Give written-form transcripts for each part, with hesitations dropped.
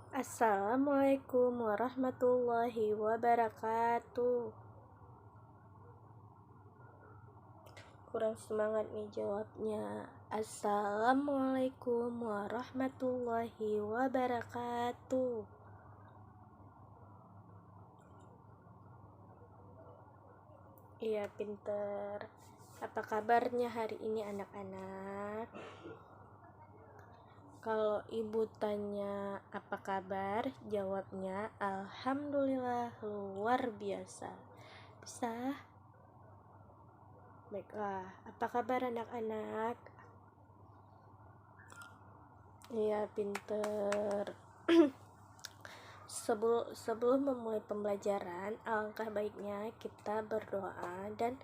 Assalamualaikum warahmatullahi wabarakatuh. Kurang semangat nih jawabnya. Assalamualaikum warahmatullahi wabarakatuh. Iya, pinter. Apa kabarnya hari ini anak-anak? Kalau ibu tanya apa kabar, jawabnya alhamdulillah luar biasa. Bisa? Baiklah, apa kabar anak-anak? Iya, pinter. Sebelum memulai pembelajaran, alangkah baiknya kita berdoa dan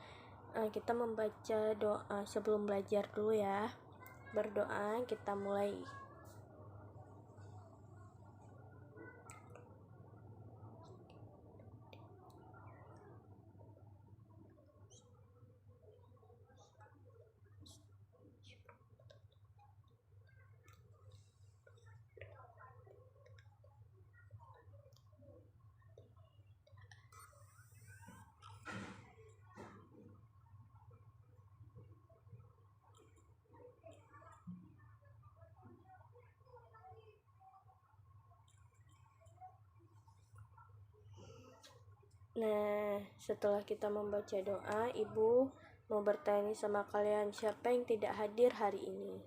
kita membaca doa sebelum belajar dulu ya. Berdoa, kita mulai. Nah, setelah kita membaca doa, ibu mau bertanya sama kalian, siapa yang tidak hadir hari ini?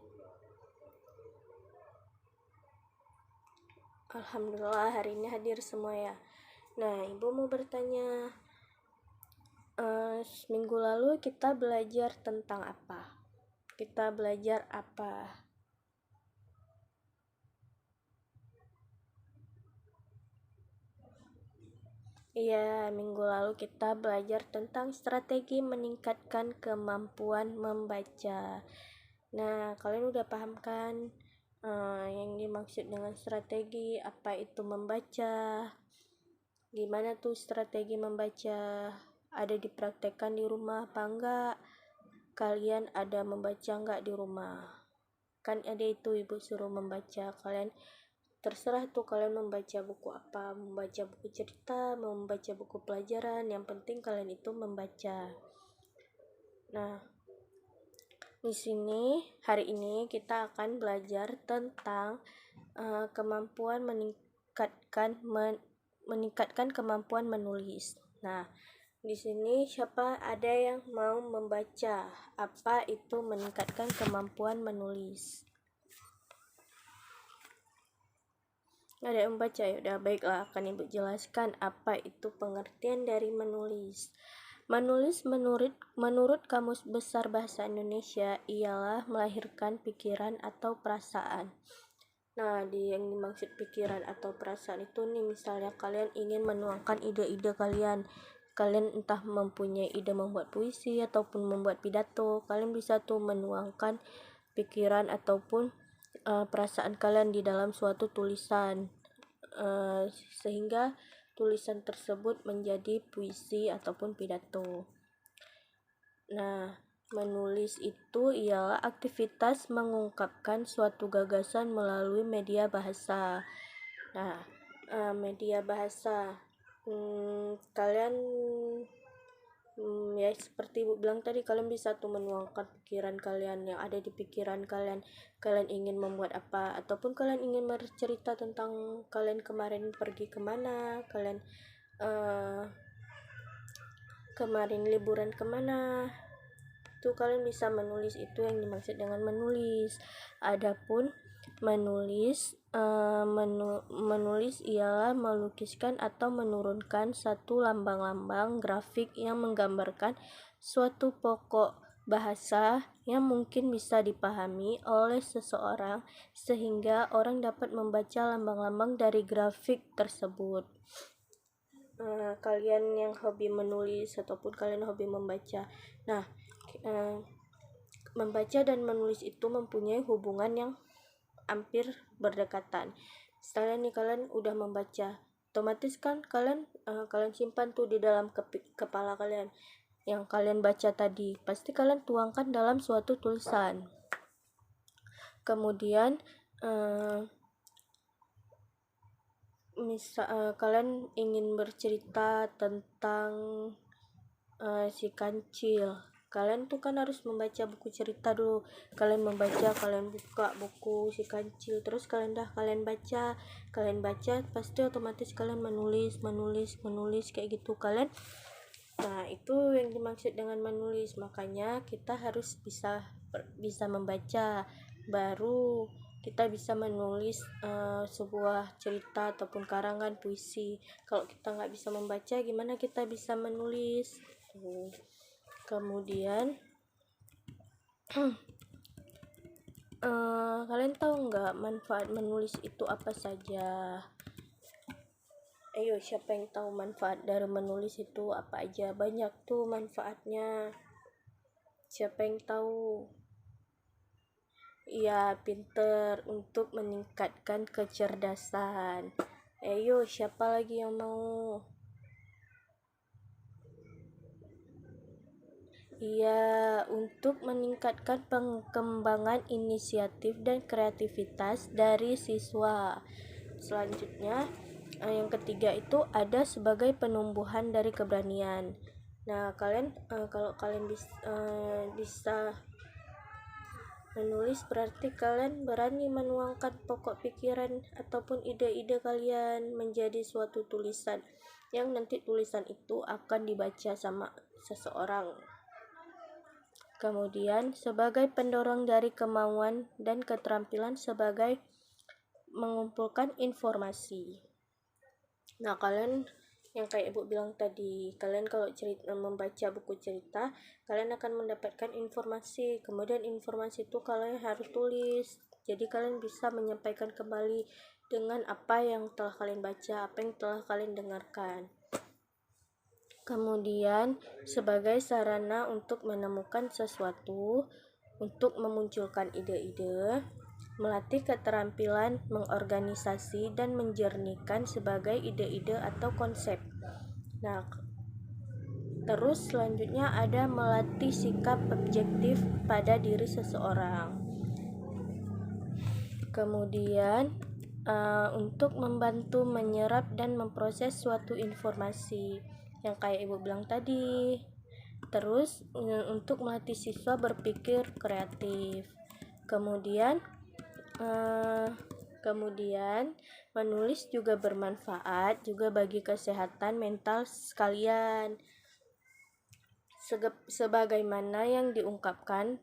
Alhamdulillah hari ini hadir semua ya. Nah, ibu mau bertanya, minggu lalu kita belajar tentang apa? Kita belajar apa? Iya, minggu lalu kita belajar tentang strategi meningkatkan kemampuan membaca. Nah, kalian udah paham kan yang dimaksud dengan strategi, apa itu membaca? Gimana tuh strategi membaca? Ada dipraktekkan di rumah apa enggak? Kalian ada membaca enggak di rumah? Kan ada itu ibu suruh membaca, kalian terserah tuh kalian membaca buku apa, membaca buku cerita, membaca buku pelajaran, yang penting kalian itu membaca. Nah, di sini hari ini kita akan belajar tentang kemampuan meningkatkan kemampuan menulis. Nah, di sini siapa ada yang mau membaca apa itu meningkatkan kemampuan menulis? Ada yang membaca ya? Udah, baiklah, akan ibu jelaskan apa itu pengertian dari menulis. Menulis menurut Kamus Besar Bahasa Indonesia ialah melahirkan pikiran atau perasaan. Nah, yang dimaksud pikiran atau perasaan itu nih, misalnya kalian ingin menuangkan ide-ide kalian entah mempunyai ide membuat puisi ataupun membuat pidato, kalian bisa tuh menuangkan pikiran ataupun perasaan kalian di dalam suatu tulisan, sehingga tulisan tersebut menjadi puisi ataupun pidato. Nah, menulis itu ialah aktivitas mengungkapkan suatu gagasan melalui media bahasa. Nah, media bahasa, kalian ya seperti ibu bilang tadi, kalian bisa tuh menuangkan pikiran kalian yang ada di pikiran kalian. Kalian ingin membuat apa, ataupun kalian ingin bercerita tentang kalian kemarin pergi kemana, kalian kemarin liburan kemana, itu kalian bisa menulis. Itu yang dimaksud dengan menulis. Adapun menulis ialah melukiskan atau menurunkan satu lambang-lambang grafik yang menggambarkan suatu pokok bahasa yang mungkin bisa dipahami oleh seseorang sehingga orang dapat membaca lambang-lambang dari grafik tersebut. Kalian yang hobi menulis ataupun kalian hobi membaca, nah, membaca dan menulis itu mempunyai hubungan yang hampir berdekatan. Misalnya nih, kalian udah membaca, otomatis kan kalian simpan tuh di dalam kepala kalian yang kalian baca tadi, pasti kalian tuangkan dalam suatu tulisan. Kemudian kalian ingin bercerita tentang si kancil, kalian tuh kan harus membaca buku cerita dulu. Kalian buka buku si kancil, terus kalian baca, pasti otomatis kalian menulis kayak gitu kalian. Nah, itu yang dimaksud dengan menulis. Makanya kita harus bisa membaca, baru kita bisa menulis sebuah cerita ataupun karangan puisi. Kalau kita nggak bisa membaca, gimana kita bisa menulis? Kemudian kalian tahu nggak manfaat menulis itu apa saja? Ayo, siapa yang tahu manfaat dari menulis itu apa aja? Banyak tuh manfaatnya. Siapa yang tahu? Iya, pinter, untuk meningkatkan kecerdasan. Ayo, siapa lagi yang mau? Iya, untuk meningkatkan pengembangan inisiatif dan kreativitas dari siswa. Selanjutnya, yang ketiga itu ada sebagai penumbuhan dari keberanian. Nah, kalian kalau kalian bisa menulis, berarti kalian berani menuangkan pokok pikiran ataupun ide-ide kalian menjadi suatu tulisan, yang nanti tulisan itu akan dibaca sama seseorang. Kemudian, sebagai pendorong dari kemauan dan keterampilan sebagai mengumpulkan informasi. Nah, kalian yang kayak Ibu bilang tadi, kalian kalau membaca buku cerita, kalian akan mendapatkan informasi. Kemudian informasi itu kalian harus tulis. Jadi kalian bisa menyampaikan kembali dengan apa yang telah kalian baca, apa yang telah kalian dengarkan. Kemudian, sebagai sarana untuk menemukan sesuatu, untuk memunculkan ide-ide, melatih keterampilan mengorganisasi dan menjernihkan sebagai ide-ide atau konsep. Nah, terus selanjutnya ada melatih sikap objektif pada diri seseorang. Kemudian, untuk membantu menyerap dan memproses suatu informasi, yang kayak Ibu bilang tadi. Terus untuk melatih siswa berpikir kreatif. Kemudian menulis juga bermanfaat juga bagi kesehatan mental sekalian. Sebagaimana yang diungkapkan,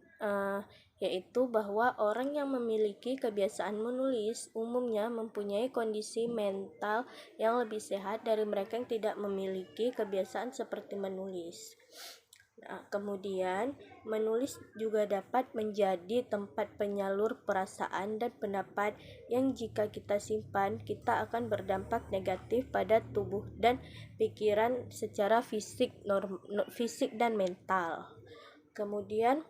yaitu bahwa orang yang memiliki kebiasaan menulis umumnya mempunyai kondisi mental yang lebih sehat dari mereka yang tidak memiliki kebiasaan seperti menulis. Nah, kemudian menulis juga dapat menjadi tempat penyalur perasaan dan pendapat yang jika kita simpan, kita akan berdampak negatif pada tubuh dan pikiran secara fisik dan mental. Kemudian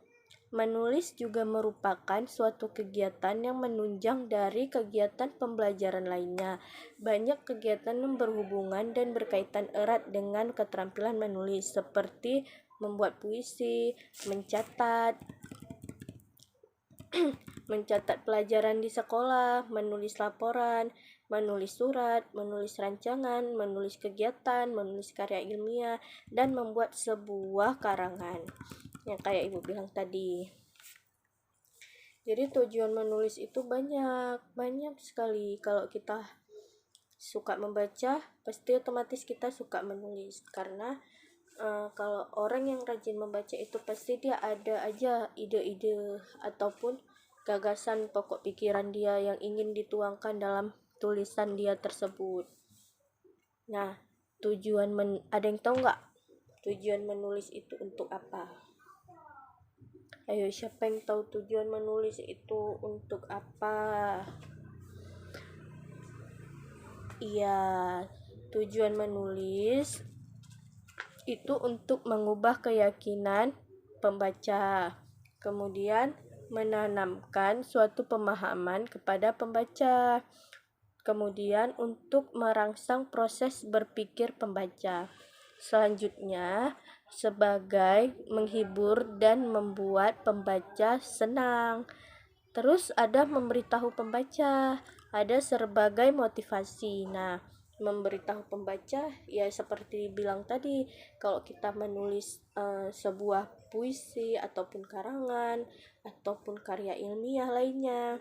menulis juga merupakan suatu kegiatan yang menunjang dari kegiatan pembelajaran lainnya. Banyak kegiatan yang berhubungan dan berkaitan erat dengan keterampilan menulis, seperti membuat puisi, mencatat pelajaran di sekolah, menulis laporan, menulis surat, menulis rancangan, menulis kegiatan, menulis karya ilmiah, dan membuat sebuah karangan, yang kayak Ibu bilang tadi. Jadi tujuan menulis itu banyak sekali. Kalau kita suka membaca, pasti otomatis kita suka menulis. Karena kalau orang yang rajin membaca itu pasti dia ada aja ide-ide ataupun gagasan pokok pikiran dia yang ingin dituangkan dalam tulisan dia tersebut. Nah, ada yang tahu nggak tujuan menulis itu untuk apa? Ayo, siapa yang tahu tujuan menulis itu untuk apa? Iya, tujuan menulis itu untuk mengubah keyakinan pembaca, kemudian menanamkan suatu pemahaman kepada pembaca, kemudian untuk merangsang proses berpikir pembaca. Selanjutnya, sebagai menghibur dan membuat pembaca senang. Terus ada memberitahu pembaca ada sebagai motivasi. Nah, memberitahu pembaca ya seperti bilang tadi, kalau kita menulis sebuah puisi ataupun karangan ataupun karya ilmiah lainnya,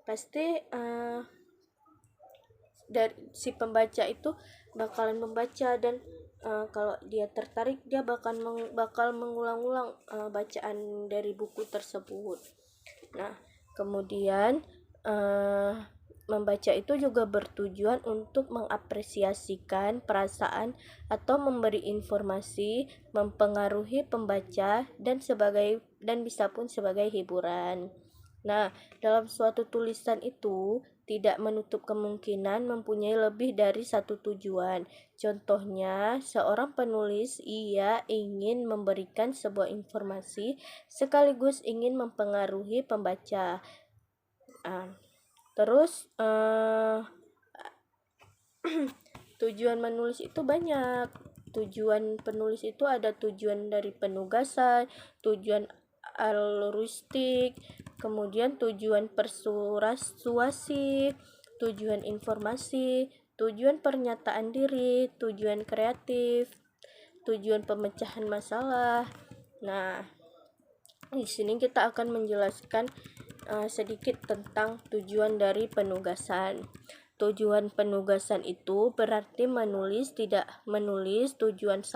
pasti dari si pembaca itu bakalan membaca, dan kalau dia tertarik dia bakal mengulang-ulang bacaan dari buku tersebut. Nah, kemudian membaca itu juga bertujuan untuk mengapresiasikan perasaan atau memberi informasi, mempengaruhi pembaca dan bisa pun sebagai hiburan. Nah, dalam suatu tulisan itu tidak menutup kemungkinan mempunyai lebih dari satu tujuan. Contohnya, seorang penulis ia ingin memberikan sebuah informasi sekaligus ingin mempengaruhi pembaca. Terus tujuan menulis itu banyak. Tujuan penulis itu ada tujuan dari penugasan, tujuan alurustik, kemudian tujuan persuasi, tujuan informasi, tujuan pernyataan diri, tujuan kreatif, tujuan pemecahan masalah. Nah, di sini kita akan menjelaskan sedikit tentang tujuan dari penugasan. Tujuan penugasan itu berarti tidak menulis tujuan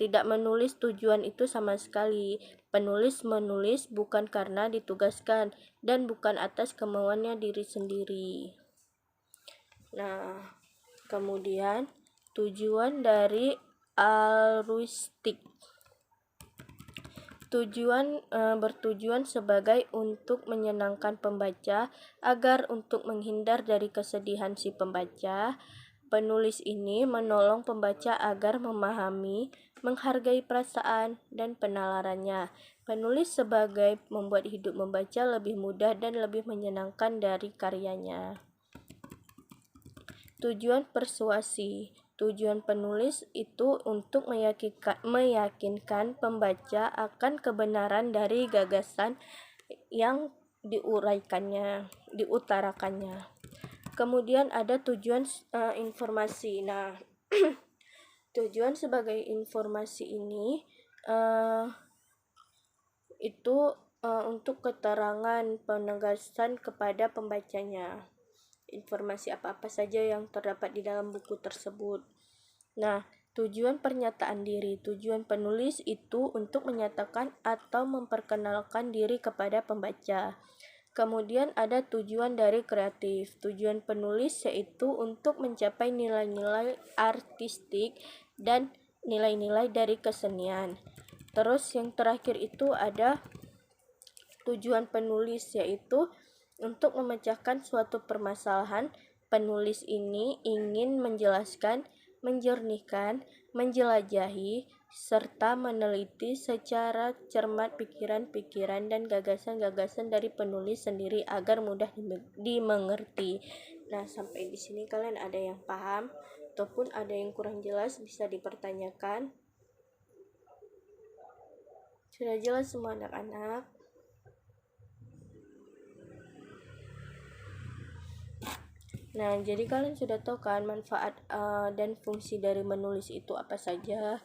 tidak menulis tujuan itu sama sekali. Penulis menulis bukan karena ditugaskan dan bukan atas kemauannya diri sendiri. Nah, kemudian tujuan dari alurustik. Bertujuan sebagai untuk menyenangkan pembaca agar untuk menghindar dari kesedihan si pembaca. Penulis ini menolong pembaca agar memahami, menghargai perasaan dan penalarannya. Penulis sebagai membuat hidup membaca lebih mudah dan lebih menyenangkan dari karyanya. Tujuan persuasi. Tujuan penulis itu untuk meyakinkan pembaca akan kebenaran dari gagasan yang diutarakannya. Kemudian ada tujuan informasi. Nah, tujuan sebagai informasi ini itu untuk keterangan penegasan kepada pembacanya. Informasi apa-apa saja yang terdapat di dalam buku tersebut. Nah, tujuan pernyataan diri. Tujuan penulis itu untuk menyatakan atau memperkenalkan diri kepada pembaca. Kemudian ada tujuan dari kreatif. Tujuan penulis yaitu untuk mencapai nilai-nilai artistik dan nilai-nilai dari kesenian. Terus yang terakhir itu ada tujuan penulis yaitu untuk memecahkan suatu permasalahan. Penulis ini ingin menjelaskan, menjernihkan, menjelajahi, serta meneliti secara cermat pikiran-pikiran dan gagasan-gagasan dari penulis sendiri agar mudah dimengerti. Nah, sampai di sini kalian ada yang paham ataupun ada yang kurang jelas bisa dipertanyakan. Sudah jelas semua anak-anak? Nah, jadi kalian sudah tahu kan manfaat dan fungsi dari menulis itu apa saja.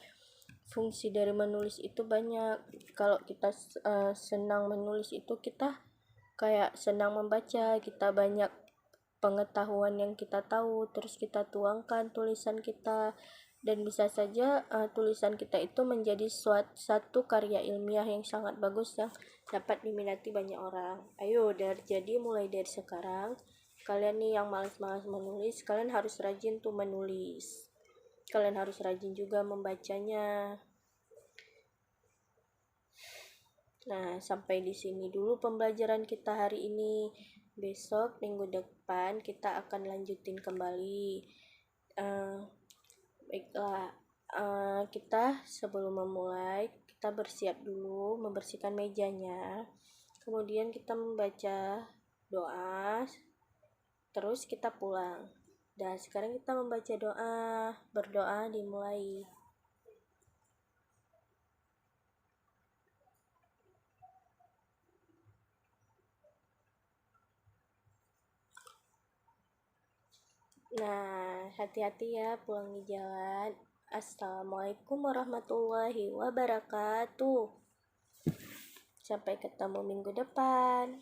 Fungsi dari menulis itu banyak. Kalau kita senang menulis itu kita kayak senang membaca, kita banyak pengetahuan yang kita tahu, terus kita tuangkan tulisan kita, dan bisa saja tulisan kita itu menjadi satu karya ilmiah yang sangat bagus yang dapat diminati banyak orang. Ayo, jadi mulai dari sekarang kalian nih yang malas-malas menulis, kalian harus rajin tuh menulis. Kalian harus rajin juga membacanya. Nah, sampai di sini dulu pembelajaran kita hari ini. Besok minggu depan kita akan lanjutin kembali. Baiklah, kita sebelum memulai kita bersiap dulu, membersihkan mejanya. Kemudian kita membaca doa. Terus kita pulang. Dan sekarang kita membaca doa, berdoa dimulai. Nah, hati-hati ya pulang di jalan. Assalamualaikum warahmatullahi wabarakatuh. Sampai ketemu minggu depan.